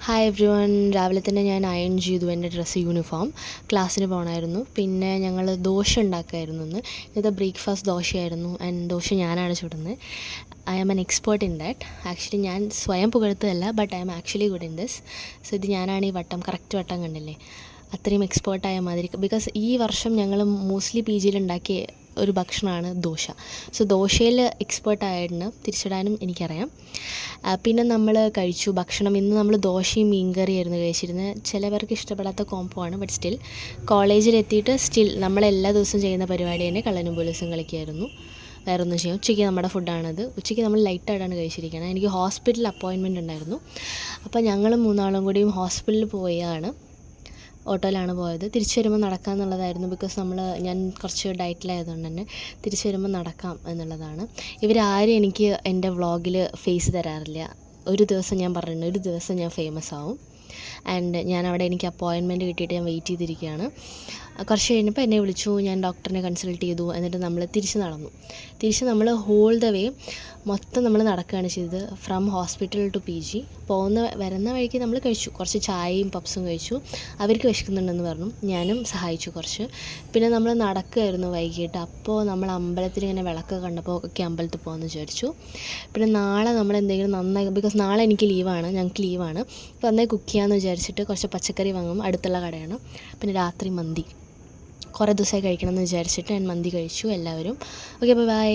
Hi every one. രാവിലെ തന്നെ ഞാൻ അയൺ ചെയ്തു എൻ്റെ ഡ്രസ്സ് യൂണിഫോം. ക്ലാസ്സിന് പോകണമായിരുന്നു. പിന്നെ ഞങ്ങൾ ദോശ ഉണ്ടാക്കുമായിരുന്നു. ഇന്നത്തെ ബ്രേക്ക്ഫാസ്റ്റ് ദോശയായിരുന്നു. ആൻഡ് ദോശ ഞാനാണ് ചുടുന്നത്. I am an expert in that. Actually ഞാൻ സ്വയം പുകഴ്ത്തുകയല്ല, but I am actually good in this. So ഇത് ഞാനാണ് ഈ വട്ടം, കറക്റ്റ് വട്ടം കണ്ടില്ലേ, അത്രയും എക്സ്പേർട്ടായ മാതിരി. ബിക്കോസ് ഈ വർഷം ഞങ്ങൾ മോസ്റ്റ്ലി പി ജിയിൽ ഉണ്ടാക്കിയ ഒരു ഭക്ഷണമാണ് ദോശ. സോ ദോശയിൽ എക്സ്പേർട്ടായിരുന്നു, തിരിച്ചിടാനും എനിക്കറിയാം. പിന്നെ നമ്മൾ കഴിച്ചു ഭക്ഷണം. ഇന്ന് നമ്മൾ ദോശയും മീൻകറിയായിരുന്നു കഴിച്ചിരുന്നത്. ചിലവർക്ക് ഇഷ്ടപ്പെടാത്ത കോംബോ ആണ്, ബട്ട് സ്റ്റിൽ കോളേജിലെത്തിയിട്ട് സ്റ്റിൽ നമ്മളെല്ലാ ദിവസവും ചെയ്യുന്ന പരിപാടി തന്നെ കള്ളനും പോലീസും കളിക്കുമായിരുന്നു. വേറെ ഒന്നും ചെയ്യും. ഉച്ചയ്ക്ക് നമ്മുടെ ഫുഡാണത്. ഉച്ചയ്ക്ക് നമ്മൾ ലൈറ്റായിട്ടാണ് കഴിച്ചിരിക്കുന്നത്. എനിക്ക് ഹോസ്പിറ്റലിൽ അപ്പോയിൻമെൻറ്റ് ഉണ്ടായിരുന്നു. അപ്പോൾ ഞങ്ങൾ മൂന്നാളും കൂടിയും ഹോസ്പിറ്റലിൽ പോയാണ്. ഓട്ടോയിലാണ് പോയത്. തിരിച്ച് വരുമ്പോൾ നടക്കാമെന്നുള്ളതായിരുന്നു. ബിക്കോസ് ഞാൻ കുറച്ച് ഡയറ്റിലായതുകൊണ്ട് തന്നെ തിരിച്ച് വരുമ്പോൾ നടക്കാം എന്നുള്ളതാണ്. ഇവരാരും എനിക്ക് എൻ്റെ വ്ളോഗിൽ ഫേസ് തരാറില്ല. ഒരു ദിവസം ഞാൻ പറഞ്ഞിട്ടുണ്ട്, ഒരു ദിവസം ഞാൻ ഫേമസ് ആവും. ആൻഡ് ഞാനവിടെ എനിക്ക് അപ്പോയിൻമെൻറ്റ് കിട്ടിയിട്ട് ഞാൻ വെയിറ്റ് ചെയ്തിരിക്കുകയാണ്. കുറച്ച് കഴിഞ്ഞപ്പോൾ എന്നെ വിളിച്ചു. ഞാൻ ഡോക്ടറിനെ കൺസൾട്ട് ചെയ്തു. എന്നിട്ട് നമ്മൾ തിരിച്ച് നമ്മൾ ഹോൾ ദ വേ മൊത്തം നമ്മൾ നടക്കുകയാണ് ചെയ്തത്. From hospital to P G. വരുന്ന വഴിക്ക് നമ്മൾ കഴിച്ചു, കുറച്ച് ചായയും പപ്സും കഴിച്ചു. അവർക്ക് വിശക്കുന്നുണ്ടെന്ന് പറഞ്ഞു, ഞാനും സഹായിച്ചു കുറച്ച്. പിന്നെ നമ്മൾ നടക്കുകയായിരുന്നു വൈകിട്ട്. അപ്പോൾ നമ്മൾ അമ്പലത്തിൽ ഇങ്ങനെ വിളക്ക് കണ്ടപ്പോൾ ഒക്കെ അമ്പലത്തിൽ പോകാമെന്ന് വിചാരിച്ചു. പിന്നെ നാളെ നമ്മൾ എന്തെങ്കിലും നന്നായി, ബിക്കോസ് നാളെ എനിക്ക് ലീവാണ്, ഞങ്ങൾക്ക് ലീവാണ്. അപ്പോൾ നന്നായി കുക്ക് ചെയ്യാമെന്ന് വിചാരിച്ചിട്ട് കുറച്ച് പച്ചക്കറി വാങ്ങും, അടുത്തുള്ള കടയാണ്. പിന്നെ രാത്രി മന്തി കുറേ ദിവസമായി കഴിക്കണം എന്ന് വിചാരിച്ചിട്ട് ഞാൻ മന്തി കഴിച്ചു എല്ലാവരും. Okay, by.